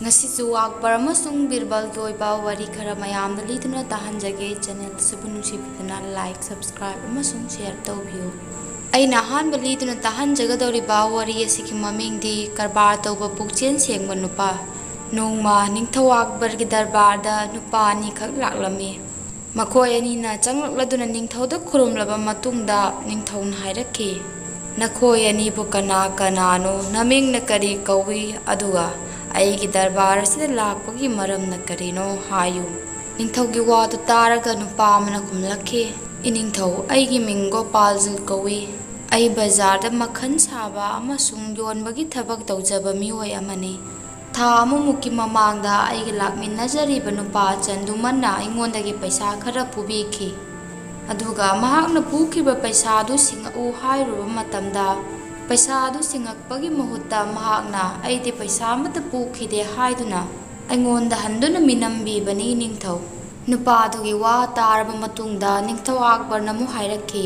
ngasisu akbar amasung birbal doiba wari khara mayamda liduna tahanjage channel subu nungsibiduna like subscribe amasung share tawbiyo aina hanba liduna tahanjagadawriba wari asiki mamingdi karbar tawba pukchen sengba nupa nongma ningthau akbargi darbarda nupa ani khak laklami makhoi anina changlakladuna ningthauda khurumlaba matungda ningthauna hairakhi nakhoi ani bu kana kanano namingna kari kawi aduga aigi darbar asida lakpagi maramna karino hayu ningthaugi wadu taraga nupa amana kumlakhi iningthau aigi ming Gopalzal kawi ai bazarda makhan saba amasung yonbagi thabak tawjaba mioi amani tha amuki mamangda aigi lakminnajariba nupa Chandumanna aingondagi paisa khara pubikhi aduga mahakna pukhiba paisa du singu hairuba matamda paisa du singakpagi mahutta mahakna aidi paisa mata pukhide haiduna aingonda handuna minambibani ningthau nupa adugi wa taraba matungda ningthau akbar namu hairakhi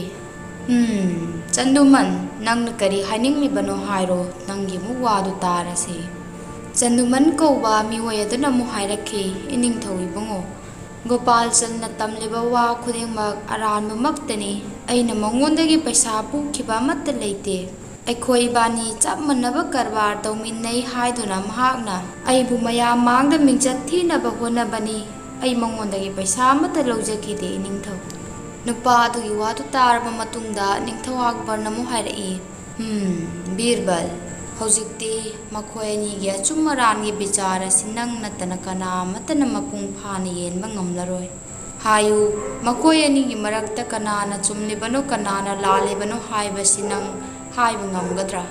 Chanduman nangna kari haininglibano hairo nangi mu wadu tarase Chanduman kouba miwai aduna mu hairakhi iningthau ibungo Gopalzal na tamliba wa khudingmak aranba maktani aina mangondagi paisa pukhiba amatta leite aikhoi bani chap manaba karbar tawminnai haiduna mahakna aibu mayam mangda mingjat thinaba honabani ai mangondagi paisa amatta lawjakhide ningthau nupa adugi wadu taraba matungda ningthau akbar namu hairai Birbal hojikti makhoi anigi achummarangi bichara sinang natana kana matana mapung phana yenba ngamlaroi hayu makhoi anigi marakta kanana chumlibano kanana lalibano haiba sinang haiba ngamgadra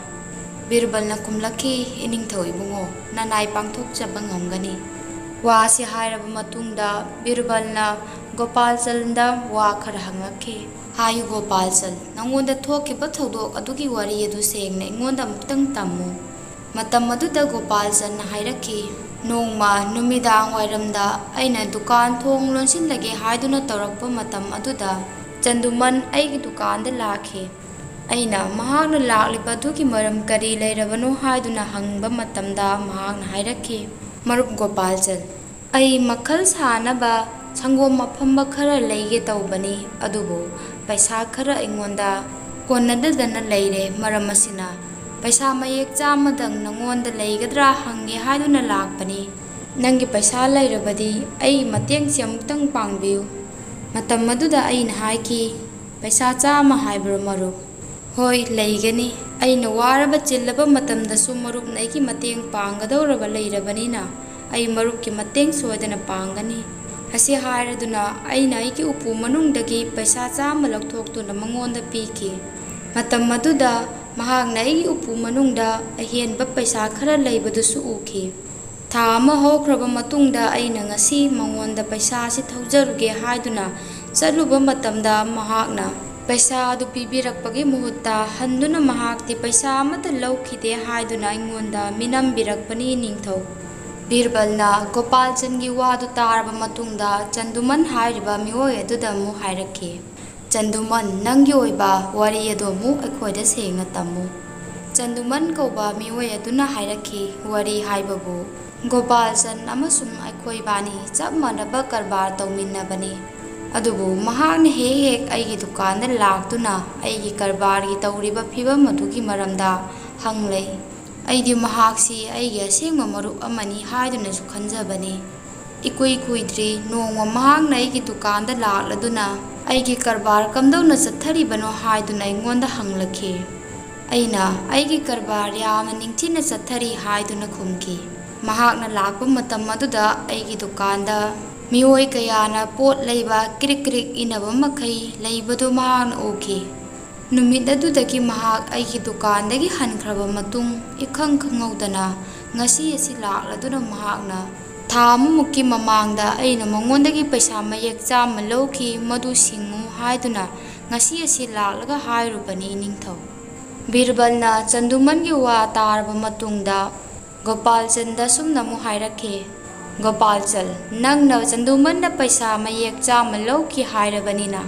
Birbal na kumlakhi iningthau ibungo nanai pangthokchaba ngamgani wasi hairaba matungda Birbal na Gopalzalda wa khara hangakhi hayu Gopalzal nangonda thokiba thodok adugi wari adu sengna ingonda muktang tammu matam aduda Gopalzal na hairakhi nongma numidang wairamda aina dukan thong lonsinlage haiduna tawrakpa matam aduda Chanduman aigi dukan da lakhi aina mahakna lakliba adugi maram kari leirabano haiduna hangba matamda mahakna hairakhi marup Gopalzal ai makhal sanaba Sangom mafamba khara leige tawbani adubu paisa khara ingonda konadadana leire maram asina paisa mayek chamadang nangonda leigadra hange haiduna lakpani nangi paisa leirabadi ai mateng siamtang pangbiu matam maduda aina haiki paisa chama haibro marup hoi leigani aina waraba chillaba matamda su marup naiki mateng pangadawraba leirabanina ai marup ki mateng soidana pangani hasi hairaduna aina aigi upu manungdagi paisa chama lakthoktuna mangonda piki matam maduda mahakna aigi upu manungda ahenba paisa khara leibadusu ukhi tha ama hokraba matungda aina ngasi mangonda paisa si thaujaruge haiduna chatluba matamda mahakna paisa adu pibirakpagi muhutta handuna mahakti paisa amata laukhide haiduna aingonda minambirakpani ningthau Birbal na Gopalzalgi wadu taraba matungda Chanduman hairiba mioi aduda mu hairakhi Chanduman nangi oiba wari adu mu aikhoida sengna tammu Chanduman kauba mioi aduna hairakhi wari haibabu Gopalzal amasung aikhoi bani chap manaba karbar tawminnabani adubu mahakna hek aigi dukan da laktuna aigi karbar gi tawriba phibam adugi maramda hanglei aidi mahaksi aigi asengma marup amani haiduna su khanjabani ikui kuidri nongma mahakna aigi dukan da lakladuna aigi karbar kamdawna chatharibano haiduna ingonda hanglakhi aina aigi karbar yamna ningthina chathari haiduna khumki mahakna lakpa matam aduda aigi dukan da mioi kayana pot leiba krik krik inaba makhai leibadu mahakna ukhi numit adudagi mahak aigi dukan dagi hankraba matung ikhang khangaudana ngasi asi lakladuna mahakna tha amuki mamangda aina mangondagi paisa mayek chama lowki madu singu haiduna ngasi asi laklaga hairubani ningthau Birbal na Chandumangi wa taraba matungda Gopalzalda sumna mu hairakhi Gopalzal nangna Chandumanna paisa mayek chama lowki hairabanina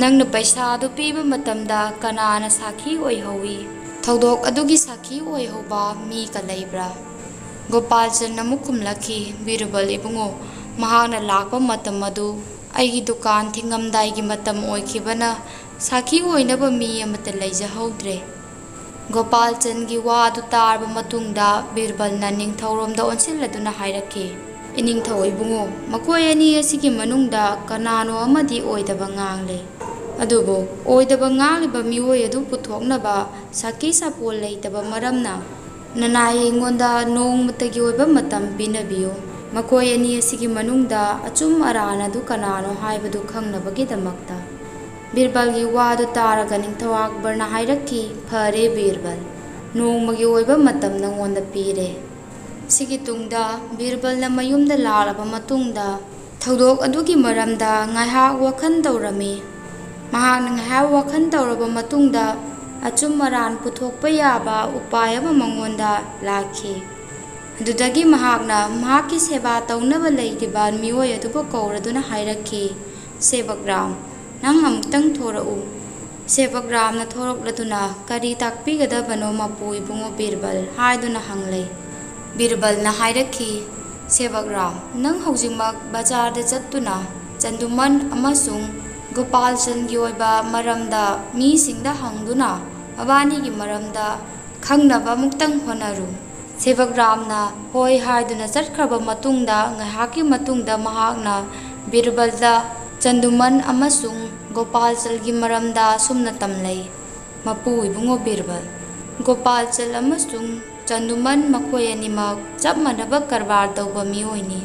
nangna paisa adu piba matamda kanana sakhi oihowi thodok adugi sakhi oihoba mi ka leibra ꯒꯣꯄꯥꯜꯆꯟ ꯑꯃꯨꯛ ꯈꯨꯝꯂꯛꯈꯤ, ꯕꯤꯔꯕꯜ ꯏꯕꯨꯡꯉꯣ, ꯃꯍꯥꯛꯅ ꯂꯥꯛꯄ ꯃꯇꯝ ꯑꯗꯨ ꯑꯩꯒꯤ ꯗꯨꯀꯥꯟ ꯊꯤꯡꯉꯝꯗꯥꯏꯒꯤ ꯃꯇꯝ ꯑꯣꯏꯈꯤꯕꯅ ꯁꯥꯈꯤ ꯑꯣꯏꯅꯕ ꯃꯤ ꯑꯃꯠꯇ ꯂꯩꯖꯍꯧꯗ꯭ꯔꯦ꯫ ꯒꯣꯄꯥꯜꯆꯟꯒꯤ ꯋꯥ ꯑꯗꯨ ꯇꯥꯔꯕ ꯃꯇꯨꯡꯗ ꯕꯤꯔꯕꯜꯅ ꯅꯤꯡꯊꯧꯔꯣꯝꯗ ꯑꯣꯟꯁꯤꯜꯂꯗꯨꯅ ꯍꯥꯏꯔꯛꯈꯤ, ꯏꯅꯤꯡꯊꯧ ꯏꯕꯨꯡꯉꯣ, ꯃꯈꯣꯏ ꯑꯅꯤ ꯑꯁꯤꯒꯤ ꯃꯅꯨꯡꯗ ꯀꯅꯥꯅꯣ ꯑꯃꯗꯤ ꯑꯣꯏꯗꯕ ꯉꯥꯡꯂꯦ꯫ ꯑꯗꯨꯕꯨ ꯑꯣꯏꯗꯕ ꯉꯥꯡꯂꯤꯕ ꯃꯤꯑꯣꯏ ꯑꯗꯨ ꯄꯨꯊꯣꯛꯅꯕ ꯁꯥꯈꯤ ꯁꯥꯄꯣꯜ ꯂꯩꯇꯕ ꯃꯔꯝꯅ ꯅꯅꯥꯏ ꯑꯩꯉꯣꯟꯗ ꯅꯣꯡꯃꯇꯒꯤ ꯑꯣꯏꯕ ꯃꯇꯝ ꯄꯤꯅꯕꯤꯌꯨ꯫ ꯃꯈꯣꯏ ꯑꯅꯤ ꯑꯁꯤꯒꯤ ꯃꯅꯨꯡꯗ ꯑꯆꯨꯝ ꯑꯔꯥꯟ ꯑꯗꯨ ꯀꯅꯥꯅꯣ ꯍꯥꯏꯕꯗꯨ ꯈꯪꯅꯕꯒꯤꯗꯃꯛꯇ꯫ ꯕꯤꯔꯕꯜꯒꯤ ꯋꯥꯗꯨ ꯇꯥꯔꯒ ꯅꯤꯡꯊꯧ ꯑꯛꯕꯔꯅ ꯍꯥꯏꯔꯛꯈꯤ, ꯐꯔꯦ ꯕꯤꯔꯕꯜ, ꯅꯣꯡꯃꯒꯤ ꯑꯣꯏꯕ ꯃꯇꯝ ꯅꯉꯣꯟꯗ ꯄꯤꯔꯦ꯫ ꯁꯤꯒꯤ ꯇꯨꯡꯗ ꯕꯤꯔꯕꯜꯅ ꯃꯌꯨꯝꯗ ꯂꯥꯛꯂꯕ ꯃꯇꯨꯡꯗ ꯊꯧꯗꯣꯛ ꯑꯗꯨꯒꯤ ꯃꯔꯝꯗ ꯉꯥꯏꯍꯥꯛ ꯋꯥꯈꯜ ꯇꯧꯔꯝꯃꯤ꯫ ꯃꯍꯥꯛꯅ ꯉꯥꯏꯍꯥꯛ ꯋꯥꯈꯜ ꯇꯧꯔꯕ ꯃꯇꯨꯡꯗ ꯑꯆꯨꯝ ꯑꯔꯥꯟ ꯄꯨꯊꯣꯛꯄ ꯌꯥꯕ ꯎꯄꯥꯏ ꯑꯃ ꯃꯉꯣꯟꯗ ꯂꯥꯛꯈꯤ꯫ ꯑꯗꯨꯗꯒꯤ ꯃꯍꯥꯛꯅ ꯃꯍꯥꯛꯀꯤ ꯁꯦꯕꯥ ꯇꯧꯅꯕ ꯂꯩꯔꯤꯕ ꯃꯤꯑꯣꯏ ꯑꯗꯨꯕꯨ ꯀꯧꯔꯗꯨꯅ ꯍꯥꯏꯔꯛꯈꯤ, ꯁꯦꯕꯛ ꯔꯥꯝ, ꯅꯪ ꯑꯃꯨꯛꯇꯪ ꯊꯣꯔꯛꯎ꯫ ꯁꯦꯕꯛ ꯔꯥꯝꯅ ꯊꯣꯔꯛꯂꯗꯨꯅ ꯀꯔꯤ ꯇꯥꯛꯄꯤꯒꯗꯕꯅꯣ ꯃꯄꯨ ꯏꯕꯨꯡꯉꯣ ꯕꯤꯔꯕꯜ ꯍꯥꯏꯗꯨꯅ ꯍꯪꯂꯦ꯫ ꯕꯤꯔꯕꯜꯅ ꯍꯥꯏꯔꯛꯈꯤ, ꯁꯦꯕꯛ ꯔꯥꯝ, ꯅꯪ ꯍꯧꯖꯤꯛꯃꯛ ꯕꯖꯥꯔꯗ ꯆꯠꯇꯨꯅ ꯆꯟꯗꯨꯃꯟ ꯑꯃꯁꯨꯡ ꯒꯣꯄꯥꯜꯆꯟꯒꯤ ꯑꯣꯏꯕ ꯃꯔꯝꯗ ꯃꯤꯁꯤꯡꯗ ꯍꯪꯗꯨꯅ ꯃꯕꯥꯅꯤꯒꯤ ꯃꯔꯝꯗ ꯈꯪꯅꯕ ꯑꯃꯨꯛꯇꯪ ꯍꯣꯠꯅꯔꯨ꯫ ꯁꯦꯕꯛ ꯔꯥꯝꯅ ꯍꯣꯏ ꯍꯥꯏꯗꯨꯅ ꯆꯠꯈ꯭ꯔꯕ ꯃꯇꯨꯡꯗ ꯉꯥꯏꯍꯥꯛꯀꯤ ꯃꯇꯨꯡꯗ ꯃꯍꯥꯛꯅ ꯕꯤꯔꯕꯜꯗ ꯆꯟꯗꯨꯃꯟ ꯑꯃꯁꯨꯡ ꯒꯣꯄꯥꯜꯆꯜꯒꯤ ꯃꯔꯝꯗ ꯑꯁꯨꯝꯅ ꯇꯝꯂꯩ, ꯃꯄꯨ ꯏꯕꯨꯡꯉꯣ ꯕꯤꯔꯕꯜ, ꯒꯣꯄꯥꯜꯆꯜ ꯑꯃꯁꯨꯡ ꯆꯟꯗꯨꯃꯟ ꯃꯈꯣꯏ ꯑꯅꯤꯃꯛ ꯆꯞ ꯃꯥꯟꯅꯕ ꯀꯔꯕꯥꯔ ꯇꯧꯕ ꯃꯤꯑꯣꯏꯅꯤ꯫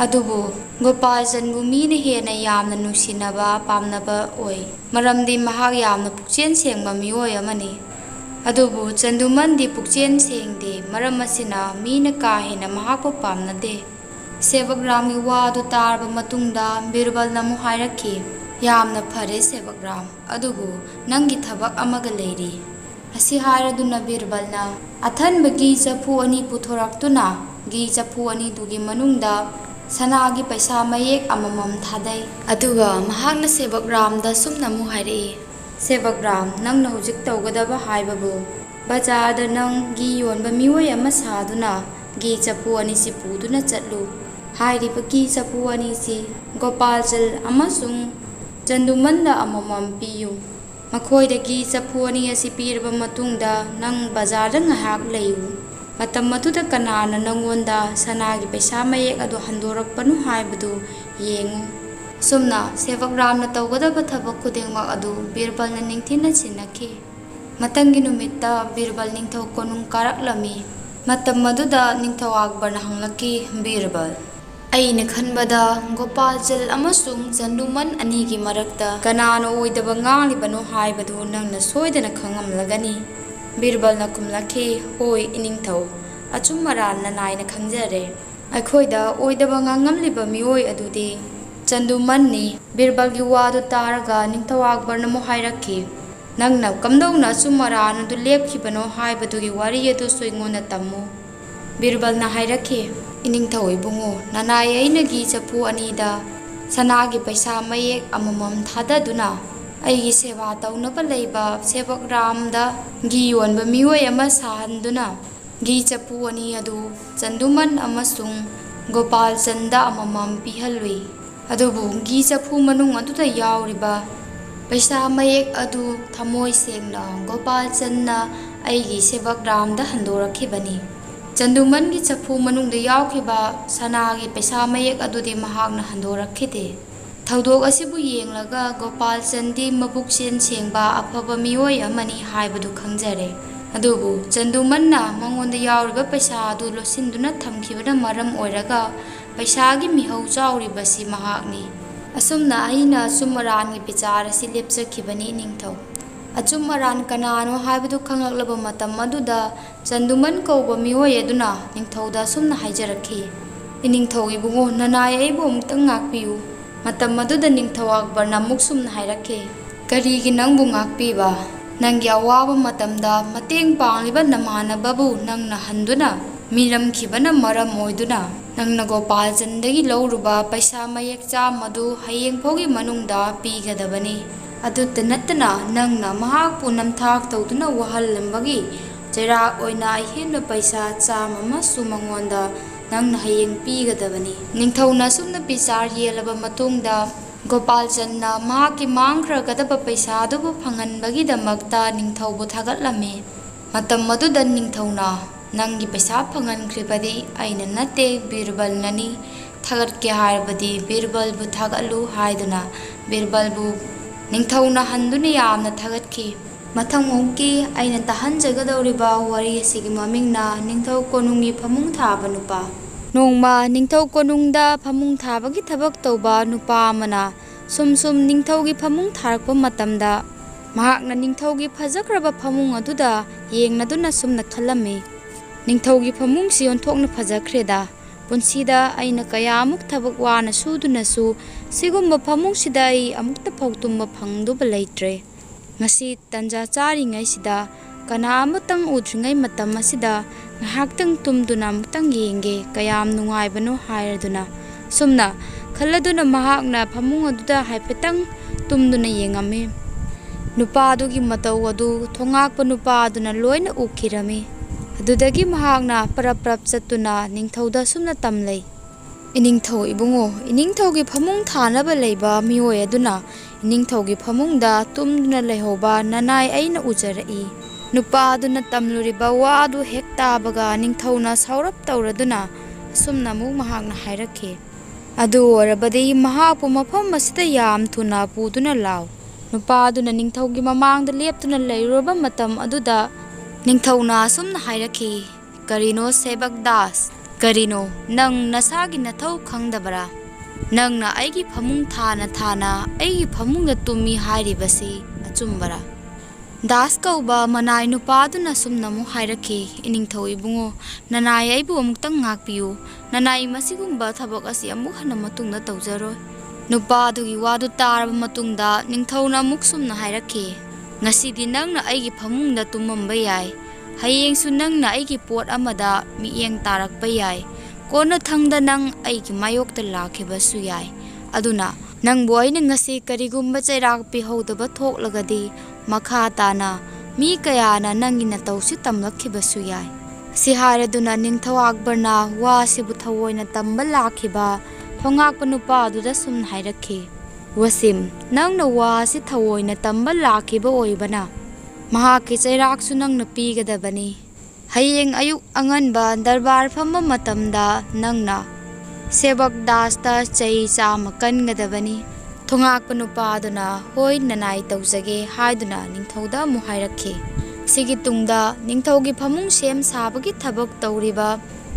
ꯑꯗꯨꯕꯨ ꯒꯣꯄꯥꯜꯆꯟꯕꯨ ꯃꯤꯅ ꯍꯦꯟꯅ ꯌꯥꯝꯅ ꯅꯨꯡꯁꯤꯅꯕ ꯄꯥꯝꯅꯕ ꯑꯣꯏ, ꯃꯔꯝꯗꯤ ꯃꯍꯥꯛ ꯌꯥꯝꯅ ꯄꯨꯛꯆꯦꯜ ꯁꯦꯡꯕ ꯃꯤꯑꯣꯏ ꯑꯃꯅꯤ꯫ ꯑꯗꯨꯕꯨ ꯆꯟꯗꯨꯃꯟꯗꯤ ꯄꯨꯛꯆꯦꯜ ꯁꯦꯡꯗꯦ, ꯃꯔꯝ ꯑꯁꯤꯅ ꯃꯤꯅ ꯀꯥ ꯍꯦꯟꯅ ꯃꯍꯥꯛꯄꯨ ꯄꯥꯝꯅꯗꯦ꯫ ꯁꯦꯕꯛ ꯔꯥꯝꯒꯤ ꯋꯥ ꯑꯗꯨ ꯇꯥꯔꯕ ꯃꯇꯨꯡꯗ ꯕꯤꯔꯕꯜꯅ ꯑꯃꯨꯛ ꯍꯥꯏꯔꯛꯈꯤ, ꯌꯥꯝꯅ ꯐꯔꯦ ꯁꯦꯕꯛ ꯔꯥꯝ, ꯑꯗꯨꯕꯨ ꯅꯪꯒꯤ ꯊꯕꯛ ꯑꯃꯒ ꯂꯩꯔꯤ꯫ ꯑꯁꯤ ꯍꯥꯏꯔꯗꯨꯅ ꯕꯤꯔꯕꯜꯅ ꯑꯊꯟꯕ ꯘꯤ ꯆꯐꯨ ꯑꯅꯤ ꯄꯨꯊꯣꯔꯛꯇꯨꯅ ꯘꯤ ꯆꯐꯨ ꯑꯅꯤꯗꯨꯒꯤ ꯃꯅꯨꯡꯗ ꯁꯅꯥꯒꯤ ꯄꯩꯁꯥ ꯃꯌꯦꯛ ꯑꯃꯃꯝ ꯊꯥꯗꯩ꯫ ꯑꯗꯨꯒ ꯃꯍꯥꯛꯅ ꯁꯦꯕꯛ ꯔꯥꯝꯗ ꯁꯨꯝꯅ ꯑꯃꯨꯛ ꯍꯥꯏꯔꯛꯏ, ꯁꯦꯕꯛ ꯔꯥꯝ, ꯅꯪꯅ ꯍꯧꯖꯤꯛ ꯇꯧꯒꯗꯕ ꯍꯥꯏꯕꯕꯨ ꯕꯖꯥꯔꯗ ꯅꯪ ꯘꯤ ꯌꯣꯟꯕ ꯃꯤꯑꯣꯏ ꯑꯃ ꯁꯥꯗꯨꯅ ꯘꯤ ꯆꯐꯨ ꯑꯅꯤꯁꯤ ꯄꯨꯗꯨꯅ ꯆꯠꯂꯨ꯫ ꯍꯥꯏꯔꯤꯕ ꯘꯤ ꯆꯐꯨ ꯑꯅꯤꯁꯤ ꯒꯣꯄꯥꯜꯆꯜ ꯑꯃꯁꯨꯡ ꯆꯟꯗꯨꯃꯟꯗ ꯑꯃꯃꯝ ꯄꯤꯌꯨ꯫ ꯃꯈꯣꯏꯗ ꯘꯤ ꯆꯐꯨ ꯑꯅꯤ ꯑꯁꯤ ꯄꯤꯔꯕ ꯃꯇꯨꯡꯗ ꯅꯪ ꯕꯖꯥꯔꯗ ꯉꯥꯏꯍꯥꯛ ꯂꯩꯌꯨ꯫ ꯃꯇꯝ ꯑꯗꯨꯗ ꯀꯅꯥꯅ ꯅꯪꯉꯣꯟꯗ ꯁꯅꯥꯒꯤ ꯄꯩꯁꯥ ꯃꯌꯦꯛ ꯑꯗꯨ ꯍꯟꯗꯣꯔꯛꯄꯅꯣ ꯍꯥꯏꯕꯗꯨ ꯌꯦꯡꯉꯨ꯫ ꯑꯁꯨꯝꯅ ꯁꯦꯕꯛ ꯔꯥꯝꯅ ꯇꯧꯒꯗꯕ ꯊꯕꯛ ꯈꯨꯗꯤꯡꯃꯛ ꯑꯗꯨ ꯕꯤꯔꯕꯜꯅ ꯅꯤꯡꯊꯤꯅ ꯁꯤꯟꯅꯈꯤ꯫ ꯃꯊꯪꯒꯤ ꯅꯨꯃꯤꯠꯇ ꯕꯤꯔꯕꯜ ꯅꯤꯡꯊꯧ ꯀꯣꯅꯨꯡ ꯀꯥꯔꯛꯂꯝꯃꯤ꯫ ꯃꯇꯝ ꯑꯗꯨꯗ ꯅꯤꯡꯊꯧ ꯑꯛꯕꯔꯅ ꯍꯪꯂꯛꯈꯤ, ꯕꯤꯔꯕꯜ, ꯑꯩꯅ ꯈꯟꯕꯗ ꯒꯣꯄꯥꯜꯆꯜ ꯑꯃꯁꯨꯡ ꯆꯟꯗꯨꯃꯟ ꯑꯅꯤꯒꯤ ꯃꯔꯛꯇ ꯀꯅꯥꯅ ꯑꯣꯏꯗꯕ ꯉꯥꯡꯂꯤꯕꯅꯣ ꯍꯥꯏꯕꯗꯨ ꯅꯪꯅ ꯁꯣꯏꯗꯅ ꯈꯪꯉꯝꯂꯒꯅꯤ꯫ ꯕꯤꯔꯕꯜꯅ ꯈꯨꯝꯂꯛꯈꯤ, ꯍꯣꯏ ꯏꯅꯤꯡꯊꯧ, ꯑꯆꯨꯝ ꯑꯔꯥꯟ ꯅꯅꯥꯏꯅ ꯈꯪꯖꯔꯦ꯫ ꯑꯩꯈꯣꯏꯗ ꯑꯣꯏꯗꯕ ꯉꯥꯡꯉꯝꯂꯤꯕ ꯃꯤꯑꯣꯏ ꯑꯗꯨꯗꯤ ꯆꯟꯗꯨꯃꯟꯅꯤ꯫ ꯕꯤꯔꯕꯜꯒꯤ ꯋꯥꯗꯨ ꯇꯥꯔꯒ ꯅꯤꯡꯊꯧ ꯑꯛꯕꯔꯅ ꯑꯃꯨꯛ ꯍꯥꯏꯔꯛꯈꯤ, ꯅꯪꯅ ꯀꯝꯗꯧꯅ ꯑꯆꯨꯝ ꯑꯔꯥꯟ ꯑꯗꯨ ꯂꯦꯞꯈꯤꯕꯅꯣ ꯍꯥꯏꯕꯗꯨꯒꯤ ꯋꯥꯔꯤ ꯑꯗꯨꯁꯨ ꯑꯩꯉꯣꯟꯗ ꯇꯝꯃꯨ꯫ ꯕꯤꯔꯕꯜꯅ ꯍꯥꯏꯔꯛꯈꯤ, ꯏꯅꯤꯡꯊꯧ ꯏꯕꯨꯡꯉꯣ, ꯅꯅꯥꯏ ꯑꯩꯅ ꯘꯤ ꯆꯐꯨ ꯑꯅꯤꯗ ꯁꯅꯥꯒꯤ ꯄꯩꯁꯥ ꯃꯌꯦꯛ ꯑꯃꯃꯝ ꯊꯥꯗꯗꯨꯅ ꯑꯩꯒꯤ ꯁꯦꯕꯥ ꯇꯧꯅꯕ ꯂꯩꯕ ꯁꯦꯕꯛ ꯔꯥꯝꯗ ꯘꯤ ꯌꯣꯟꯕ ꯃꯤꯑꯣꯏ ꯑꯃ ꯁꯥꯍꯟꯗꯨꯅ ꯘꯤ ꯆꯐꯨ ꯑꯅꯤ ꯑꯗꯨ ꯆꯟꯗꯨꯃꯟ ꯑꯃꯁꯨꯡ ꯒꯣꯄꯥꯜꯆꯟꯗ ꯑꯃꯃꯝ ꯄꯤꯍꯜꯂꯨꯏ꯫ ꯑꯗꯨꯕꯨ ꯘꯤ ꯆꯐꯨ ꯃꯅꯨꯡ ꯑꯗꯨꯗ ꯌꯥꯎꯔꯤꯕ ꯄꯩꯁꯥ ꯃꯌꯦꯛ ꯑꯗꯨ ꯊꯃꯣꯏ ꯁꯦꯡꯅ ꯒꯣꯄꯥꯜꯆꯟꯅ ꯑꯩꯒꯤ ꯁꯦꯕꯛ ꯔꯥꯝꯗ ꯍꯟꯗꯣꯔꯛꯈꯤꯕꯅꯤ꯫ ꯆꯟꯗꯨꯃꯟꯒꯤ ꯆꯐꯨ ꯃꯅꯨꯡꯗ ꯌꯥꯎꯈꯤꯕ ꯁꯅꯥꯒꯤ ꯄꯩꯁꯥ ꯃꯌꯦꯛ ꯑꯗꯨꯗꯤ ꯃꯍꯥꯛꯅ ꯍꯟꯗꯣꯔꯛꯈꯤꯗꯦ꯫ ꯊꯧꯗꯣꯛ ꯑꯁꯤꯕꯨ ꯌꯦꯡꯂꯒ ꯒꯣꯄꯥꯜꯆꯟꯗꯤ ꯃꯕꯨꯛꯆꯦꯜ ꯁꯦꯡꯕ ꯑꯐꯕ ꯃꯤꯑꯣꯏ ꯑꯃꯅꯤ ꯍꯥꯏꯕꯗꯨ ꯈꯪꯖꯔꯦ꯫ ꯑꯗꯨꯕꯨ ꯆꯟꯗꯨꯃꯟꯅ ꯃꯉꯣꯟꯗ ꯌꯥꯎꯔꯤꯕ ꯄꯩꯁꯥ ꯑꯗꯨ ꯂꯣꯠꯁꯤꯟꯗꯨꯅ ꯊꯝꯈꯤꯕꯅ ꯃꯔꯝ ꯑꯣꯏꯔꯒ ꯄꯩꯁꯥꯒꯤ ꯃꯤꯍꯧ ꯆꯥꯎꯔꯤꯕꯁꯤ ꯃꯍꯥꯛꯅꯤ꯫ ꯑꯁꯨꯝꯅ ꯑꯩꯅ ꯑꯆꯨꯝ ꯑꯔꯥꯟꯒꯤ ꯕꯤꯆꯥꯔ ꯑꯁꯤ ꯂꯦꯞꯆꯈꯤꯕꯅꯤ ꯏꯅꯤꯡꯊꯧ꯫ ꯑꯆꯨꯝ ꯑꯔꯥꯟ ꯀꯅꯥꯅꯣ ꯍꯥꯏꯕꯗꯨ ꯈꯪꯂꯛꯂꯕ ꯃꯇꯝ ꯑꯗꯨꯗ ꯆꯟꯗꯨꯃꯟ ꯀꯧꯕ ꯃꯤꯑꯣꯏ ꯑꯗꯨꯅ ꯅꯤꯡꯊꯧꯗ ꯑꯁꯨꯝꯅ ꯍꯥꯏꯖꯔꯛꯈꯤ, ꯏꯅꯤꯡꯊꯧ ꯏꯕꯨꯡꯉꯣ, ꯅꯅꯥꯏ ꯑꯩꯕꯨ ꯑꯃꯨꯛꯇꯪ ꯉꯥꯛꯄꯤꯌꯨ꯫ ꯃꯇꯝ ꯑꯗꯨꯗ ꯅꯤꯡꯊꯧ ꯑꯛꯕꯔꯅ ꯑꯃꯨꯛ ꯁꯨꯝꯅ ꯍꯥꯏꯔꯛꯈꯤ, ꯀꯔꯤꯒꯤ ꯅꯪꯕꯨ ꯉꯥꯛꯄꯤꯕ? ꯅꯪꯒꯤ ꯑꯋꯥꯕ ꯃꯇꯝꯗ ꯃꯇꯦꯡ ꯄꯥꯡꯂꯤꯕ ꯅꯃꯥꯟꯅꯕꯕꯨ ꯅꯪꯅ ꯍꯟꯗꯨꯅ ꯃꯤꯔꯝꯈꯤꯕꯅ ꯃꯔꯝ ꯑꯣꯏꯗꯨꯅ ꯅꯪꯅ ꯒꯣꯄꯥꯜꯆꯟꯗꯒꯤ ꯂꯧꯔꯨꯕ ꯄꯩꯁꯥ ꯃꯌꯦꯛ ꯆꯥꯝꯃꯗꯨ ꯍꯌꯦꯡ ꯐꯥꯎꯒꯤ ꯃꯅꯨꯡꯗ ꯄꯤꯒꯗꯕꯅꯤ꯫ ꯑꯗꯨꯇ ꯅꯠꯇꯅ ꯅꯪꯅ ꯃꯍꯥꯛꯄꯨ ꯅꯝꯊꯥꯛ ꯇꯧꯗꯨꯅ ꯋꯥꯍꯜꯂꯝꯕꯒꯤ ꯆꯩꯔꯥꯛ ꯑꯣꯏꯅ ꯑꯍꯦꯟꯕ ꯄꯩꯁꯥ 100 ꯑꯃꯁꯨ ꯃꯉꯣꯟꯗ ꯅꯪꯅ ꯍꯌꯦꯡ ꯄꯤꯒꯗꯕꯅꯤ꯫ ꯅꯤꯡꯊꯧꯅ ꯑꯁꯨꯝꯅ ꯕꯤꯆꯥꯔ ꯌꯦꯜꯂꯕ ꯃꯇꯨꯡꯗ ꯒꯣꯄꯥꯜꯆꯟꯗꯅ ꯃꯍꯥꯛꯀꯤ ꯃꯥꯡꯈ꯭ꯔꯒꯗꯕ ꯄꯩꯁꯥ ꯑꯗꯨꯕꯨ ꯐꯪꯍꯟꯕꯒꯤꯗꯃꯛꯇ ꯅꯤꯡꯊꯧꯕꯨ ꯊꯥꯒꯠꯂꯝꯃꯤ꯫ ꯃꯇꯝ ꯑꯗꯨꯗ ꯅꯤꯡꯊꯧꯅ "ꯅꯪꯒꯤ ꯄꯩꯁꯥ ꯐꯪꯍꯟꯈ꯭ꯔꯤꯕꯗꯤ ꯑꯩꯅ ꯅꯠꯇꯦ ꯕꯤꯔꯕꯜꯅꯅꯤ, ꯊꯥꯒꯠꯀꯦ ꯍꯥꯏꯔꯕꯗꯤ ꯕꯤꯔꯕꯜꯕꯨ ꯊꯥꯒꯠꯂꯨ" ꯍꯥꯏꯗꯨꯅ ꯕꯤꯔꯕꯜꯕꯨ ꯅꯤꯡꯊꯧꯅ ꯍꯟꯗꯨꯅ ꯌꯥꯝꯅ ꯊꯥꯒꯠꯈꯤ꯫ ꯃꯊꯪꯃꯨꯛꯀꯤ ꯑꯩꯅ ꯇꯥꯍꯟꯖꯒꯗꯧꯔꯤꯕ ꯋꯥꯔꯤ ꯑꯁꯤꯒꯤ ꯃꯃꯤꯡꯅ ꯅꯤꯡꯊꯧ ꯀꯣꯅꯨꯡꯒꯤ ꯐꯃꯨꯡ ꯊꯥꯕ ꯅꯨꯄꯥ꯫ ꯅꯣꯡꯃ ꯅꯤꯡꯊꯧ ꯀꯣꯅꯨꯡꯗ ꯐꯃꯨꯡ ꯊꯥꯕꯒꯤ ꯊꯕꯛ ꯇꯧꯕ ꯅꯨꯄꯥ ꯑꯃꯅ ꯁꯨꯝ ꯅꯤꯡꯊꯧꯒꯤ ꯐꯃꯨꯡ ꯊꯥꯔꯛꯄ ꯃꯇꯝꯗ ꯃꯍꯥꯛꯅ ꯅꯤꯡꯊꯧꯒꯤ ꯐꯖꯈ꯭ꯔꯕ ꯐꯃꯨꯡ ꯑꯗꯨꯗ ꯌꯦꯡꯂꯗꯨꯅ ꯁꯨꯝꯅ ꯈꯜꯂꯝꯃꯤ, "ꯅꯤꯡꯊꯧꯒꯤ ꯐꯃꯨꯡꯁꯤ ꯑꯣꯟꯊꯣꯛꯅ ꯐꯖꯈ꯭ꯔꯦꯗ꯫ ꯄꯨꯟꯁꯤꯗ ꯑꯩꯅ ꯀꯌꯥꯃꯨꯛ ꯊꯕꯛ ꯋꯥꯅ ꯁꯨꯗꯨꯅꯁꯨ ꯁꯤꯒꯨꯝꯕ ꯐꯃꯨꯡꯁꯤꯗ ꯑꯩ ꯑꯃꯨꯛꯇꯐꯥꯎ ꯇꯨꯝꯕ ꯐꯪꯗꯨꯕ ꯂꯩꯇ꯭ꯔꯦ꯫ ꯉꯁꯤ ꯇꯟꯖꯥ ꯆꯥꯔꯤꯉꯩꯁꯤꯗ ꯀꯅꯥ ꯑꯃꯇꯪ ꯎꯗ꯭ꯔꯤꯉꯩ ꯃꯇꯝ ꯑꯁꯤꯗ ꯉꯥꯏꯍꯥꯛꯇꯪ ꯇꯨꯝꯗꯨꯅ ꯑꯃꯨꯛꯇꯪ ꯌꯦꯡꯒꯦ, ꯀꯌꯥꯝ ꯅꯨꯡꯉꯥꯏꯕꯅꯣ" ꯍꯥꯏꯔꯗꯨꯅ ꯁꯨꯝꯅ ꯈꯜꯂꯗꯨꯅ ꯃꯍꯥꯛꯅ ꯐꯃꯨꯡ ꯑꯗꯨꯗ ꯍꯥꯏꯐꯦꯠꯇꯪ ꯇꯨꯝꯗꯨꯅ ꯌꯦꯡꯉꯝꯃꯤ꯫ ꯅꯨꯄꯥꯗꯨꯒꯤ ꯃꯇꯧ ꯑꯗꯨ ꯊꯣꯉꯥꯛꯄ ꯅꯨꯄꯥ ꯑꯗꯨꯅ ꯂꯣꯏꯅ ꯎꯈꯤꯔꯝꯃꯤ꯫ ꯑꯗꯨꯗꯒꯤ ꯃꯍꯥꯛꯅ ꯄꯔꯞ ꯆꯠꯇꯨꯅ ꯅꯤꯡꯊꯧꯗ ꯁꯨꯝꯅ ꯇꯝꯂꯩ, "ꯏꯅꯤꯡꯊꯧ ꯏꯕꯨꯡꯉꯣ, ꯏꯅꯤꯡꯊꯧꯒꯤ ꯐꯃꯨꯡ ꯊꯥꯅꯕ ꯂꯩꯕ ꯃꯤꯑꯣꯏ ꯑꯗꯨꯅ ꯏꯅꯤꯡꯊꯧꯒꯤ ꯐꯃꯨꯡꯗ ꯇꯨꯝꯗꯨꯅ ꯂꯩꯍꯧꯕ ꯅꯅꯥꯏ ꯑꯩꯅ ꯎꯖꯔꯛꯏ"꯫ ꯅꯨꯄꯥ ꯑꯗꯨꯅ ꯇꯝꯂꯨꯔꯤꯕ ꯋꯥ ꯑꯗꯨ ꯍꯦꯛ ꯇꯥꯕꯒ ꯅꯤꯡꯊꯧꯅ ꯁꯥꯎꯔꯞ ꯇꯧꯔꯗꯨꯅ ꯑꯁꯨꯝꯅ ꯑꯃꯨꯛ ꯃꯍꯥꯛꯅ ꯍꯥꯏꯔꯛꯈꯤ, "ꯑꯗꯨ ꯑꯣꯏꯔꯕꯗꯤ ꯃꯍꯥꯛꯄꯨ ꯃꯐꯝ ꯑꯁꯤꯗ ꯌꯥꯝ ꯊꯨꯅ ꯄꯨꯗꯨꯅ ꯂꯥꯎ"꯫ ꯅꯨꯄꯥ ꯑꯗꯨꯅ ꯅꯤꯡꯊꯧꯒꯤ ꯃꯃꯥꯡꯗ ꯂꯦꯞꯇꯨꯅ ꯂꯩꯔꯨꯔꯕ ꯃꯇꯝ ꯑꯗꯨꯗ ꯅꯤꯡꯊꯧꯅ ꯑꯁꯨꯝꯅ ꯍꯥꯏꯔꯛꯈꯤ, "ꯀꯔꯤꯅꯣ ꯁꯦꯕꯛ ꯗꯥꯁ, ꯀꯔꯤꯅꯣ ꯅꯪ ꯅꯁꯥꯒꯤ ꯅꯊꯧ ꯈꯪꯗꯕꯔꯥ? ꯅꯪꯅ ꯑꯩꯒꯤ ꯐꯃꯨꯡ ꯊꯥꯅ ꯑꯩꯒꯤ ꯐꯃꯨꯡꯗ ꯇꯨꯝꯃꯤ ꯍꯥꯏꯔꯤꯕꯁꯤ ꯑꯆꯨꯝꯕꯔꯥ?" ꯗꯥꯁ ꯀꯧꯕ ꯃꯅꯥꯏ ꯅꯨꯄꯥ ꯑꯗꯨꯅ ꯁꯨꯝꯅ ꯑꯃꯨꯛ ꯍꯥꯏꯔꯛꯈꯤ, "ꯏꯅꯤꯡꯊꯧ ꯏꯕꯨꯡꯉꯣ, ꯅꯅꯥꯏ ꯑꯩꯕꯨ ꯑꯃꯨꯛꯇꯪ ꯉꯥꯛꯄꯤꯌꯨ꯫ ꯅꯅꯥꯏ ꯃꯁꯤꯒꯨꯝꯕ ꯊꯕꯛ ꯑꯁꯤ ꯑꯃꯨꯛ ꯍꯟꯅ ꯃꯇꯨꯡꯗ ꯇꯧꯖꯔꯣꯏ"꯫ ꯅꯨꯄꯥ ꯑꯗꯨꯒꯤ ꯋꯥꯗꯨ ꯇꯥꯔꯕ ꯃꯇꯨꯡꯗ ꯅꯤꯡꯊꯧꯅ ꯑꯃꯨꯛ ꯁꯨꯝꯅ ꯍꯥꯏꯔꯛꯈꯤ, "ꯉꯁꯤꯗꯤ ꯅꯪꯅ ꯑꯩꯒꯤ ꯐꯃꯨꯡꯗ ꯇꯨꯝꯃꯝꯕ ꯌꯥꯏ, ꯍꯌꯦꯡꯁꯨ ꯅꯪꯅ ꯑꯩꯒꯤ ꯄꯣꯠ ꯑꯃꯗ ꯃꯤꯠꯌꯦꯡ ꯇꯥꯔꯛꯄ ꯌꯥꯏ, ꯀꯣꯟꯅꯊꯪꯗ ꯅꯪ ꯑꯩꯒꯤ ꯃꯥꯌꯣꯛꯇ ꯂꯥꯛꯈꯤꯕꯁꯨ ꯌꯥꯏ꯫ ꯑꯗꯨꯅ ꯅꯪꯕꯨ ꯑꯩꯅ ꯉꯁꯤ ꯀꯔꯤꯒꯨꯝꯕ ꯆꯩꯔꯥꯛ ꯄꯤꯍꯧꯗꯕ ꯊꯣꯛꯂꯒꯗꯤ ꯃꯈꯥ ꯇꯥꯅ ꯃꯤ ꯀꯌꯥꯅ ꯅꯪꯒꯤ ꯅꯇꯧꯁꯤ ꯇꯝꯂꯛꯈꯤꯕꯁꯨ ꯌꯥꯏ"꯫ ꯑꯁꯤ ꯍꯥꯏꯔꯗꯨꯅ ꯅꯤꯡꯊꯧ ꯑꯛꯕꯔꯅ ꯋꯥꯁꯤꯕꯨ ꯊꯑꯣꯏꯅ ꯇꯝꯕ ꯂꯥꯛꯈꯤꯕ ꯊꯣꯉꯥꯛꯄ ꯅꯨꯄꯥ ꯑꯗꯨꯗ ꯁꯨꯝꯅ ꯍꯥꯏꯔꯛꯈꯤ, "ꯋꯥꯁꯤꯝ, ꯅꯪꯅ ꯋꯥ ꯑꯁꯤ ꯊꯑꯣꯏꯅ ꯇꯝꯕ ꯂꯥꯛꯈꯤꯕ ꯑꯣꯏꯕꯅ ꯃꯍꯥꯛꯀꯤ ꯆꯩꯔꯥꯛꯁꯨ ꯅꯪꯅ ꯄꯤꯒꯗꯕꯅꯤ꯫ ꯍꯌꯦꯡ ꯑꯌꯨꯛ ꯑꯉꯟꯕ ꯗꯔꯕꯥꯔ ꯐꯝꯕ ꯃꯇꯝꯗ ꯅꯪꯅ ꯁꯦꯕꯛ ꯗꯥꯁꯇ ꯆꯩ 100 ꯀꯟꯒꯗꯕꯅꯤ"꯫ ꯊꯣꯉꯥꯛꯄ ꯅꯨꯄꯥ ꯑꯗꯨꯅ "ꯍꯣꯏ ꯅꯅꯥꯏ, ꯇꯧꯖꯒꯦ" ꯍꯥꯏꯗꯨꯅ ꯅꯤꯡꯊꯧꯗ ꯑꯃꯨꯛ ꯍꯥꯏꯔꯛꯈꯤ꯫ ꯁꯤꯒꯤ ꯇꯨꯡꯗ ꯅꯤꯡꯊꯧꯒꯤ ꯐꯃꯨꯡ ꯁꯦꯝ ꯁꯥꯕꯒꯤ ꯊꯕꯛ ꯇꯧꯔꯤꯕ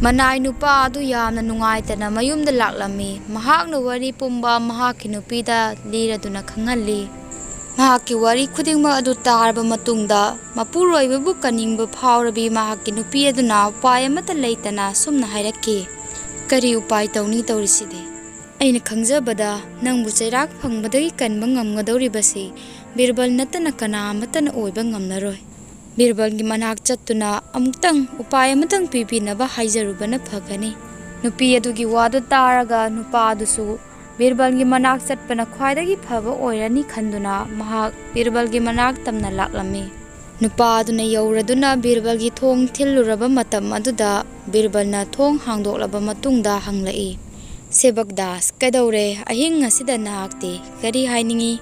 ꯃꯅꯥꯏ ꯅꯨꯄꯥ ꯑꯗꯨ ꯌꯥꯝꯅ ꯅꯨꯡꯉꯥꯏꯇꯅ ꯃꯌꯨꯝꯗ ꯂꯥꯛꯂꯝꯃꯤ꯫ ꯃꯍꯥꯛꯅ ꯋꯥꯔꯤ ꯄꯨꯝꯕ ꯃꯍꯥꯛꯀꯤ ꯅꯨꯄꯤꯗ ꯂꯤꯔꯗꯨꯅ ꯈꯪꯍꯜꯂꯤ꯫ ꯃꯍꯥꯛꯀꯤ ꯋꯥꯔꯤ ꯈꯨꯗꯤꯡꯃꯛ ꯑꯗꯨ ꯇꯥꯔꯕ ꯃꯇꯨꯡꯗ ꯃꯄꯨꯔꯣꯏꯕꯕꯨ ꯀꯟꯅꯤꯡꯕ ꯐꯥꯎꯔꯕꯤ ꯃꯍꯥꯛꯀꯤ ꯅꯨꯄꯤ ꯑꯗꯨꯅ ꯎꯄꯥꯏ ꯑꯃꯠꯇ ꯂꯩꯇꯅ ꯁꯨꯝꯅ ꯍꯥꯏꯔꯛꯈꯤ, "ꯀꯔꯤ ꯎꯄꯥꯏ ꯇꯧꯅꯤ ꯇꯧꯔꯤꯁꯤꯗꯤ? ꯑꯩꯅ ꯈꯪꯖꯕꯗ ꯅꯪꯕꯨ ꯆꯩꯔꯥꯛ ꯐꯪꯕꯗꯒꯤ ꯀꯟꯕ ꯉꯝꯒꯗꯧꯔꯤꯕꯁꯤ ꯕꯤꯔꯕꯜ ꯅꯠꯇꯅ ꯀꯅꯥ ꯑꯃꯠꯇꯅ ꯑꯣꯏꯕ ꯉꯝꯂꯔꯣꯏ꯫ ꯕꯤꯔꯕꯜꯒꯤ ꯃꯅꯥꯛ ꯆꯠꯇꯨꯅ ꯑꯃꯨꯛꯇꯪ ꯎꯄꯥꯏ ꯑꯃꯇꯪ ꯄꯤꯕꯤꯅꯕ ꯍꯥꯏꯖꯔꯨꯕꯅ ꯐꯒꯅꯤ"꯫ ꯅꯨꯄꯤ ꯑꯗꯨꯒꯤ ꯋꯥꯗꯨ ꯇꯥꯔꯒ ꯅꯨꯄꯥ ꯑꯗꯨꯁꯨ ꯕꯤꯔꯕꯜꯒꯤ ꯃꯅꯥꯛ ꯆꯠꯄꯅ ꯈ꯭ꯋꯥꯏꯗꯒꯤ ꯐꯕ ꯑꯣꯏꯔꯅꯤ ꯈꯟꯗꯨꯅ ꯃꯍꯥꯛ ꯕꯤꯔꯕꯜꯒꯤ ꯃꯅꯥꯛ ꯇꯝꯅ ꯂꯥꯛꯂꯝꯃꯤ꯫ ꯅꯨꯄꯥ ꯑꯗꯨꯅ ꯌꯧꯔꯗꯨꯅ ꯕꯤꯔꯕꯜꯒꯤ ꯊꯣꯡ ꯊꯤꯜꯂꯨꯔꯕ ꯃꯇꯝ ꯑꯗꯨꯗ ꯕꯤꯔꯕꯜꯅ ꯊꯣꯡ ꯍꯥꯡꯗꯣꯛꯂꯕ ꯃꯇꯨꯡꯗ ꯍꯪꯂꯛꯏ, "ꯁꯦꯕꯛ ꯗꯥꯁ, ꯀꯩꯗꯧꯔꯦ? ꯑꯍꯤꯡ ꯑꯁꯤꯗ ꯅꯍꯥꯛꯇꯤ ꯀꯔꯤ ꯍꯥꯏꯅꯤꯡꯉꯤ?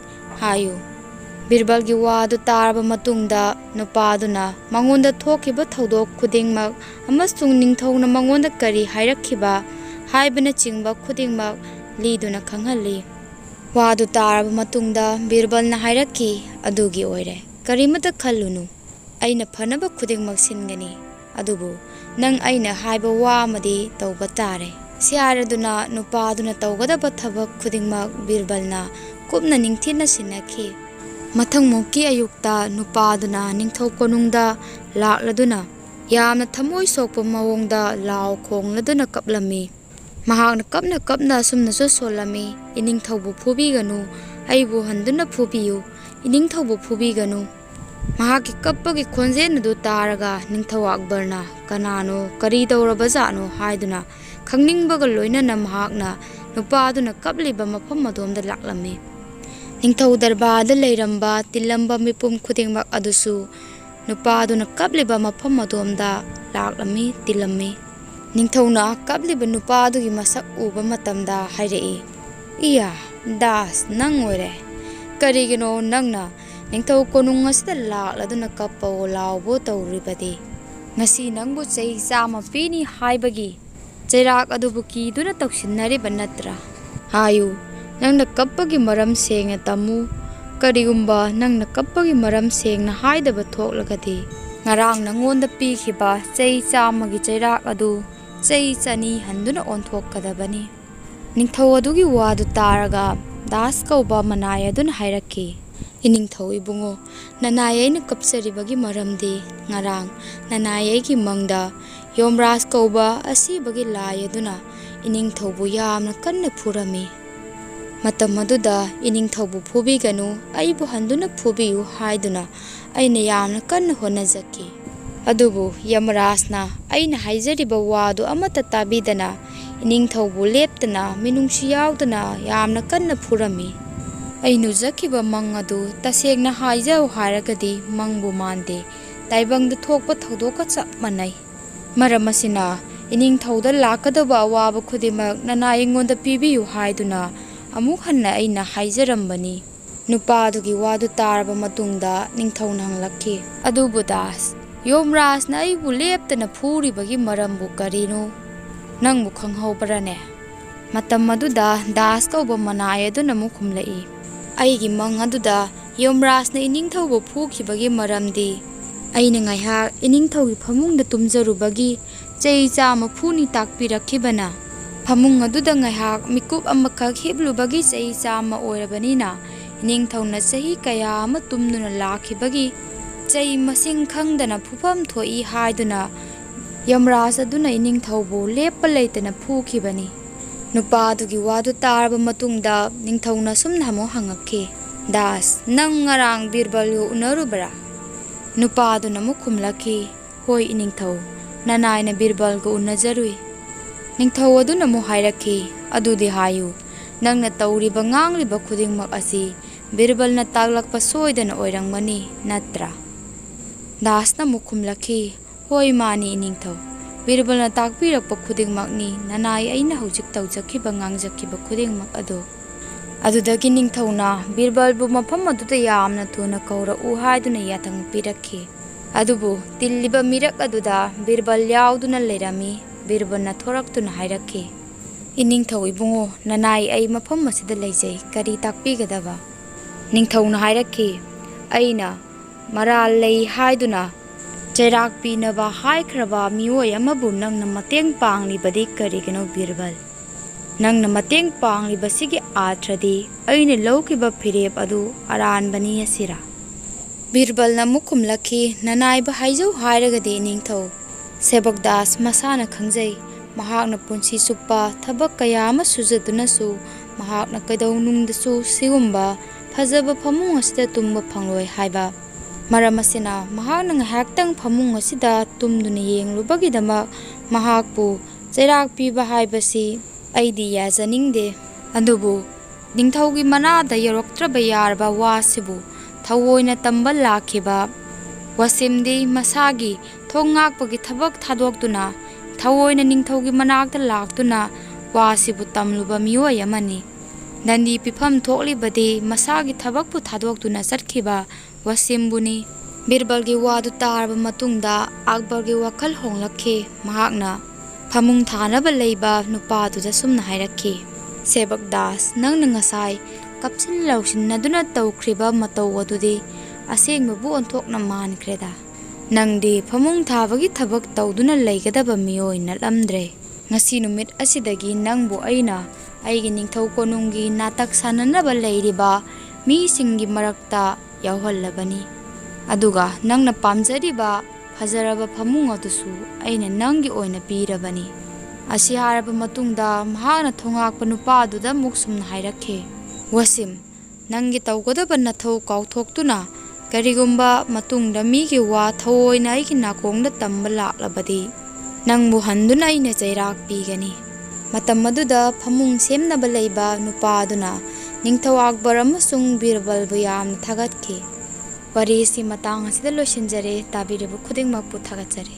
ꯍꯥꯏꯌꯨ"꯫ ꯕꯤꯔꯕꯜꯒꯤ ꯋꯥ ꯑꯗꯨ ꯇꯥꯔꯕ ꯃꯇꯨꯡꯗ ꯅꯨꯄꯥ ꯑꯗꯨꯅ ꯃꯉꯣꯟꯗ ꯊꯣꯛꯈꯤꯕ ꯊꯧꯗꯣꯛ ꯈꯨꯗꯤꯡꯃꯛ ꯑꯃꯁꯨꯡ ꯅꯤꯡꯊꯧꯅ ꯃꯉꯣꯟꯗ ꯀꯔꯤ ꯍꯥꯏꯔꯛꯈꯤꯕ ꯍꯥꯏꯕꯅꯆꯤꯡꯕ ꯈꯨꯗꯤꯡꯃꯛ ꯂꯤꯗꯨꯅ ꯈꯪꯍꯜꯂꯤ꯫ ꯋꯥꯗꯨ ꯇꯥꯔꯕ ꯃꯇꯨꯡꯗ ꯕꯤꯔꯕꯜꯅ ꯍꯥꯏꯔꯛꯈꯤ, "ꯑꯗꯨꯒꯤ ꯑꯣꯏꯔꯦ, ꯀꯔꯤꯃꯠꯇ ꯈꯜꯂꯨꯅꯨ, ꯑꯩꯅ ꯐꯅꯕ ꯈꯨꯗꯤꯡꯃꯛ ꯁꯤꯟꯒꯅꯤ, ꯑꯗꯨꯕꯨ ꯅꯪ ꯑꯩꯅ ꯍꯥꯏꯕ ꯋꯥ ꯑꯃꯗꯤ ꯇꯧꯕ ꯇꯥꯔꯦ"꯫ ꯁꯤ ꯍꯥꯏꯔꯗꯨꯅ ꯅꯨꯄꯥ ꯑꯗꯨꯅ ꯇꯧꯒꯗꯕ ꯊꯕꯛ ꯈꯨꯗꯤꯡꯃꯛ ꯕꯤꯔꯕꯜꯅ ꯀꯨꯞꯅ ꯅꯤꯡꯊꯤꯅ ꯁꯤꯟꯅꯈꯤ꯫ ꯃꯊꯪꯃꯨꯛꯀꯤ ꯑꯌꯨꯛꯇ ꯅꯨꯄꯥ ꯑꯗꯨꯅ ꯅꯤꯡꯊꯧ ꯀꯣꯅꯨꯡꯗ ꯂꯥꯛꯂꯗꯨꯅ ꯌꯥꯝꯅ ꯊꯃꯣꯏ ꯁꯣꯛꯄ ꯃꯑꯣꯡꯗ ꯂꯥꯎ ꯈꯣꯡꯂꯗꯨꯅ ꯀꯞꯂꯝꯃꯤ꯫ ꯃꯍꯥꯛꯅ ꯀꯞꯅ ꯑꯁꯨꯝꯅꯁꯨ ꯁꯣꯜꯂꯝꯃꯤ, "ꯏꯅꯤꯡꯊꯧꯕꯨ ꯐꯨꯕꯤꯒꯅꯨ, ꯑꯩꯕꯨ ꯍꯟꯗꯨꯅ ꯐꯨꯕꯤꯌꯨ, ꯏꯅꯤꯡꯊꯧꯕꯨ ꯐꯨꯕꯤꯒꯅꯨ"꯫ ꯃꯍꯥꯛꯀꯤ ꯀꯞꯄꯒꯤ ꯈꯣꯟꯖꯦꯜ ꯑꯗꯨ ꯇꯥꯔꯒ ꯅꯤꯡꯊꯧ ꯑꯛꯕꯔꯅ "ꯀꯅꯥꯅꯣ, ꯀꯔꯤ ꯇꯧꯔꯕꯖꯥꯠꯅꯣ" ꯍꯥꯏꯗꯨꯅ ꯈꯪꯅꯤꯡꯕꯒ ꯂꯣꯏꯅꯅ ꯃꯍꯥꯛꯅ ꯅꯨꯄꯥ ꯑꯗꯨꯅ ꯀꯞꯂꯤꯕ ꯃꯐꯝ ꯑꯗꯣꯝꯗ ꯂꯥꯛꯂꯝꯃꯤ꯫ ꯅꯤꯡꯊꯧ ꯗꯔꯕꯥꯔꯗ ꯂꯩꯔꯝꯕ ꯇꯤꯜꯂꯝꯕ ꯃꯤꯄꯨꯝ ꯈꯨꯗꯤꯡꯃꯛ ꯑꯗꯨꯁꯨ नुपादुना कपलिबा मफम अदोमदा लाक्लमी तिलम्मी निंगथौना कपलिबा नुपादुगी मसक उबा मतमदा हाइरई इया दास नंग ओइरे करिगिनो नंगना Ningthou कोनुंग असida लाक्लदुना Copco लावबो तौरिबदी ngasi nangbu chei chama pini haibagi cheirak adubu kiduna toksinariba natra hayu nangna kappagi maram sengna tamu karigumba nangna kappagi maram sengna haidaba thoklagadi ngarang nangonda pikhiba chei chamagi cheirak adu chei chani handuna onthokadabani ningthau adugi wadu taraga das kauba manai adun hairakki iningthau ibungo nanai aina kapsaribagi maramdi ngarang nanai aigi mangda yomras kauba asibagi lai aduna iningthau bu yamna kanna phurami matam aduda iningthau bu phubiganu aibu handuna phubiyu haiduna aina yamna kanna honajaki adubu yamrasna aina haijariba wadu amata tabidana iningthau bu leptana minungsi yaudana yamna kanna phurami ainu zakiba mang adu tasegna haijau haragadi mangbu mande taibangda thokpa thodoka chap manai maramasina iningthauda lakadaba awaba khudimak nana ingonda pibiyu haiduna amuk hanna aina haijarambani nupadugi wadu taraba matungda ningthauna hanglakhi adubu das yomrasna aibu leptana phuribagi marambu karino nangbu khanghobarane matam aduda das kauba manai aduna mukhumlai aigi mang aduda yomrasna iningthaubu phukhibagi maramdi aina ngaihak iningthaugi phamungda tumjarubagi chei chama phuni takpirakhibana phamung aduda ngaihak mikup amakha khiblubagi chei chama oirabanina iningthauna chahi kaya ama tumnuna lakhibagi chei masing khangdana phupam thoi haiduna yamras aduna iningthaubu leppa leitana phukhibani nupadugi wadu tarba matungda ningthauna sumnamo hangakhi das nang ngarang birbal yu unarubara nupaduna mukhumlakhi hoi iningthau nanaina birbal go unajarui ningthau aduna mu hairakhi adudi hayu nangna tauriba ngangliba khudingmak asi birbalna taglakpa soidana oirangmani natra dasna mukhumlakhi hoi mani iningthau birbalna takpirakpa khudingmakni nanai aina hojik tawjakhiba ngangjakhiba khudingmak ado adudagi ningthauna birbal bu mafam aduda yamna thuna kaura u haiduna yathang pirakhi adubu tilliba mirak aduda birbal yauduna lerami birbalna thoraktuna hairakhi iningthau ibungo nanai ai mafam masida leijai kari takpigadaba ningthauna hairakhi aina maral lei haiduna cheirak pinaba haikraba mioi amabu nangna mateng panglibadi karigino birbal nangna mateng panglibasigi atradi aina laukiba phirep adu aranbani asira birbal na mukhumlakhi nanai ba haijau hairagadi ningthau sebakdas masana khangjai mahakna punsi suppa thabak kaya ama sujaduna su mahakna kaidau nungdasu sigumba phajaba phamung asida tumba phangloi haiba maramasina mahakna ngahaktang phamung asida tumduna yenglubagidama mahakpu cheirak piba haibasi aidi yajaningde adubu ningthaugi manada yoroktraba yarba wasibu thawoina tamba lakhiba wasimdi masagi thongakpagi thabak thadokduna thawoina ningthaugi manakta laktuna wasibu tamluba mioi amani nandi pifam thoklibadi masagi thabakpu thadokduna chatkhiba wasimbuni birbalgi wadu tarba matungda akbargi wakhal honglakhe mahakna phamung thanaba leiba nupaduda sumna hairakhi sebakdas nangna ngasai kapsin lausinnaduna tawkhriba matau adudi asengbabu onthokna mankreda nangdi phamung thabagi thabak tawduna leigadaba mioi nalamdre ngasi numit asidagi nangbu aina aigi ningthau konungi natak sananaba leiriba mi singi marakta yauhallabani aduga nangna pamjariba fajaraba phamung adusu aina nangi oina pirabani asi haraba matungda mahakna thongakpa nupa aduda muksumna hairakhe wasim nangi tawgadaba nathau kauthokhtuna karigumba matungda migi wa thawoina aigi nakongda tamba laklabadi nangbu handuna aina cheirak pigani matam aduda phamung semnaba leiba nupa aduna ningthau akbar amasung birbal bu yamna thagatkhi ꯋꯥꯔꯤꯁꯤ ꯃꯇꯥꯡ ꯑꯁꯤꯗ ꯂꯣꯏꯁꯤꯟꯖꯔꯦ ꯇꯥꯕꯤꯔꯤꯕ ꯈꯨꯗꯤꯡꯃꯛꯄꯨ ꯊꯥꯒꯠꯆꯔꯤ